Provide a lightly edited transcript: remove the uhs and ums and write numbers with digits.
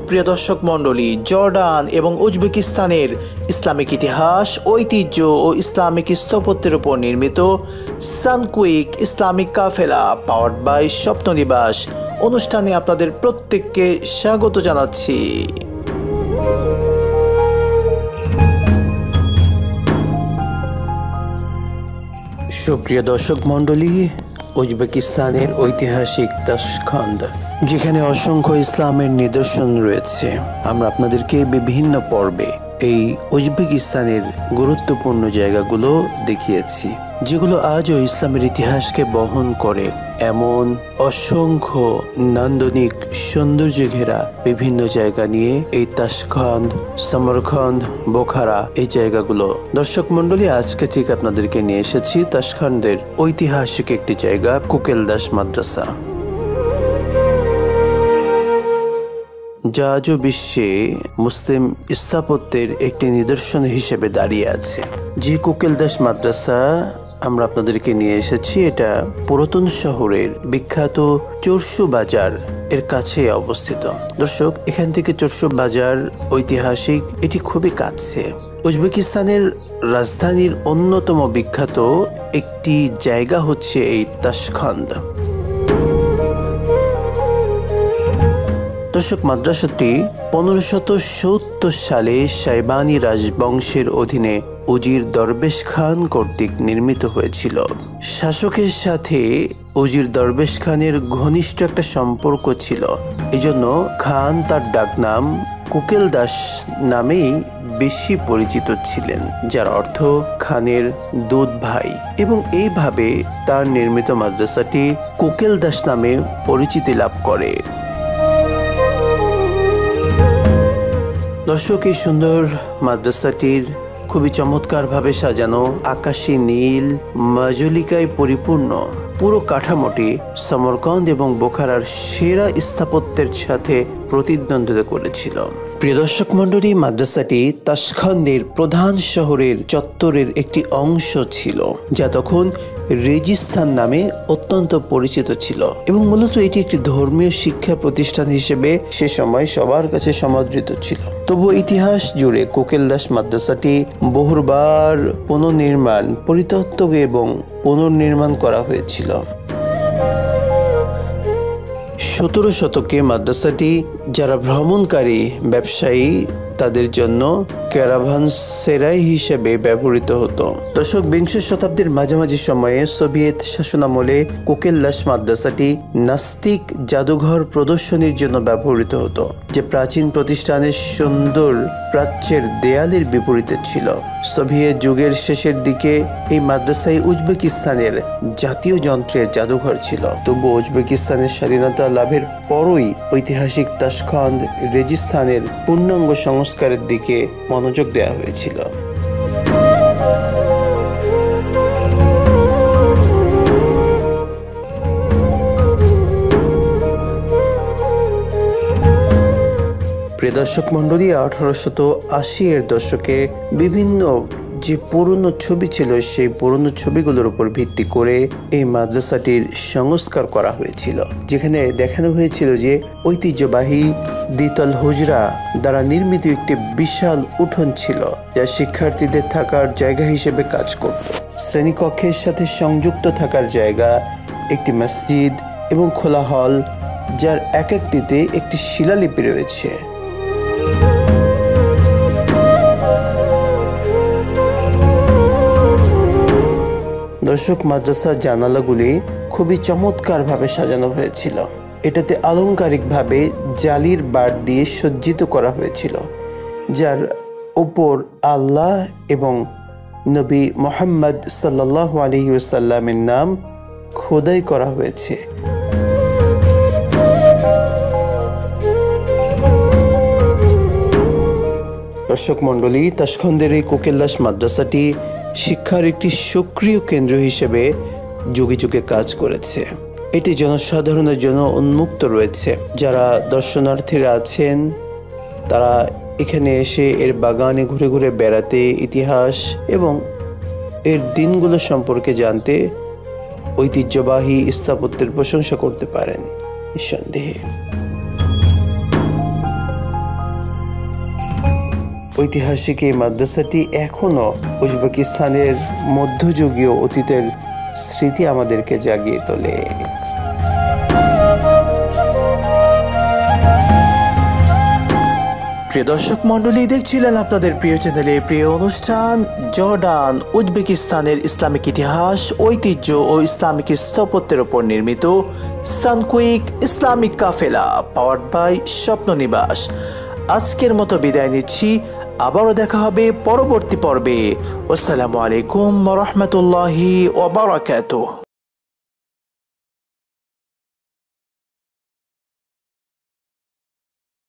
সুপ্রিয় দর্শক মণ্ডলী, জর্ডান এবং উজবেকিস্তানের ইসলামিক ইতিহাস, ঐতিহ্য ও ইসলামিক স্থাপত্যের উপর নির্মিত সানকুইক ইসলামিক কাফেলা পাওয়ার্ড বাই স্বপ্ননিবাস অনুষ্ঠানে আপনাদের প্রত্যেককে স্বাগত জানাচ্ছি। সুপ্রিয় দর্শক মণ্ডলী, উজবেকিস্তানের ঐতিহাসিক তাশখান্দ, যেখানে অসংখ্য ইসলামের নিদর্শন রয়েছে, আমরা আপনাদেরকে বিভিন্ন পর্বে এই উজবেকিস্তানের গুরুত্বপূর্ণ জায়গাগুলো দেখিয়েছি, যেগুলো আজও ইসলামের ইতিহাসকে বহন করে। এমন অসংখ্য নান্দনিক সৌন্দর্য ঘেরা বিভিন্ন জায়গা নিয়ে এই তাশখান্দ, সমরখন্দ, বোখারা, এই জায়গাগুলো। দর্শক মন্ডলী, আজকে ঠিক আপনাদেরকে নিয়ে এসেছি তাশখান্দের ঐতিহাসিক একটি জায়গা, কুকেলদাস মাদ্রাসা, যা আজও বিশ্বে মুসলিম স্থাপত্যের একটি নিদর্শন হিসেবে দাঁড়িয়ে আছে। যে কুকেলদাস মাদ্রাসা আমরা আপনাদেরকে নিয়ে এসেছি, এটা পুরাতন শহরের বিখ্যাত চরসু বাজার এর কাছে অবস্থিত। দর্শক, এখান থেকে চরসু বাজার ঐতিহাসিক, এটি খুবই কাছে। উজবেকিস্তানের রাজধানীর অন্যতম বিখ্যাত একটি জায়গা হচ্ছে এই তাশখান্দ। দর্শক, মাদ্রাসাটি 1570 সালে সাইবানি রাজবংশের অধীনে উজির দরবেশ খান কর্তৃক নির্মিত হয়েছিল। শাসকের সাথে উজির দরবেশ খানের ঘনিষ্ঠ একটা সম্পর্ক ছিল, এজন্য খান তার ডাকনাম কুকেলদাস নামেই বেশি পরিচিত ছিলেন, যার অর্থ খানের দুধ ভাই, এবং এইভাবে তার নির্মিত মাদ্রাসাটি কুকেলদাস নামে পরিচিতি লাভ করে। দর্শক, এই সুন্দর মাদ্রাসাটির খুবই চমৎকারভাবে সাজানো, আকাশী নীল মাজলিকায় পরিপূর্ণ পুরো কাঠামোটি সমরকন্দ এবং বোখারার সেরা স্থাপত্যের সাথে প্রতিদ্বন্দ্বিতা করেছিল। প্রিয় দর্শক মণ্ডলী, মাদ্রাসাটি তাশখান্দের প্রধান শহরের চত্বরের একটি অংশ ছিল, যা তখন রেজিস্তান নামে অত্যন্ত পরিচিত ছিল, এবং মূলত এটি একটি ধর্মীয় শিক্ষা প্রতিষ্ঠান হিসেবে সে সময় সবার কাছে সমাদৃত ছিল। তবু ইতিহাস জুড়ে কুকেলদাস মাদ্রাসাটি বহুবার পুনর্নির্মাণ, পরিত্যক্ত এবং পুনর্নির্মাণ করা হয়েছিল। 17 শতকে মাদ্রাসাটি যারা ভ্রমণকারী ব্যবসায়ী তাদের জন্য ক্যারাভানসেরাই হিসেবে ব্যবহৃত হতো। দর্শক, বিংশ শতাব্দীর মাঝামাঝি সময়ে সোভিয়েত শাসনামলে কুকেলদাস মাদ্রাসাটি নাস্তিক জাদুঘর প্রদর্শনীর জন্য ব্যবহৃত হতো, যে প্রাচীন প্রতিষ্ঠানের সুন্দর প্রাচ্যের দেয়ালের বিপরীতে ছিল। সোভিয়েত যুগের শেষের দিকে এই মাদ্রাসায় উজবেকিস্তানের জাতীয় যন্ত্রের জাদুঘর ছিল। তবু উজবেকিস্তানের স্বাধীনতা লাভের পরই ঐতিহাসিক তাশখান্দ রেজিস্তানের পূর্ণাঙ্গ সংস্কারের দিকে মনোযোগ দেওয়া হয়েছিল। প্রিয় দর্শক মণ্ডলী, 1880 এর দশকে বিভিন্ন যে পুরনো ছবি ছিল, সেই পুরনো ছবিগুলোর উপর ভিত্তি করে এই মাদ্রাসাটির সংস্কার করা হয়েছিল, যেখানে দেখানো হয়েছিল যে ঐতিহ্যবাহী দ্বিতল হুজরা দ্বারা নির্মিত একটি বিশাল উঠোন ছিল, যা শিক্ষার্থীদের থাকার জায়গা হিসেবে কাজ করত। শ্রেণীকক্ষের সাথে সংযুক্ত থাকার জায়গা, একটি মসজিদ এবং খোলা হল, যার এক একটিতে একটি শিলালিপি রয়েছে। দর্শক, মাদ্রাসার জানালাগুলি খুবই চমৎকারভাবে সাজানো হয়েছিল। এটাতে আলংকারিকভাবে জালির বার দিয়ে সজ্জিত করা হয়েছিল, যার উপর আল্লাহ এবং নবী মুহাম্মদ সাল্লাল্লাহু আলাইহি ওয়াসাল্লামের নাম খোদাই করা হয়েছে। দর্শক মণ্ডলী, তাশখান্দের এই কুকেলদাস মাদ্রাসাটি শিক্ষার একটি সক্রিয় কেন্দ্র হিসেবে যুগে যুগে কাজ করেছে। এটি জনসাধারণের জন্য উন্মুক্ত রয়েছে। যারা দর্শনার্থীরা আছেন, তারা এখানে এসে এর বাগানে ঘুরে ঘুরে বেড়াতে, ইতিহাস এবং এর দিনগুলো সম্পর্কে জানতে, ঐতিহ্যবাহী স্থাপত্যের প্রশংসা করতে পারেন নিঃসন্দেহে। ঐতিহাসিক এই মাদ্রাসাটি এখনও উজবেকিস্তানের মধ্যযুগীয় অতীতের স্মৃতি আমাদেরকে জাগিয়ে তোলে। প্রিয় দর্শক মণ্ডলী, দেখছিলেন আপনাদের প্রিয় চ্যানেলে প্রিয় অনুষ্ঠান জর্ডান উজবেকিস্তানের ইসলামিক ইতিহাস, ঐতিহ্য ও ইসলামিক স্থাপত্যের উপর নির্মিত সানকুইক ইসলামিক কাফেলা পাওয়ার্ড বাই স্বপ্ননিবাস। আজকের মতো বিদায় নিচ্ছি, আবারও দেখা হবে পরবর্তী পর্বে। আসসালামু আলাইকুম ওয়া রাহমাতুল্লাহি ওয়া বারাকাতুহু।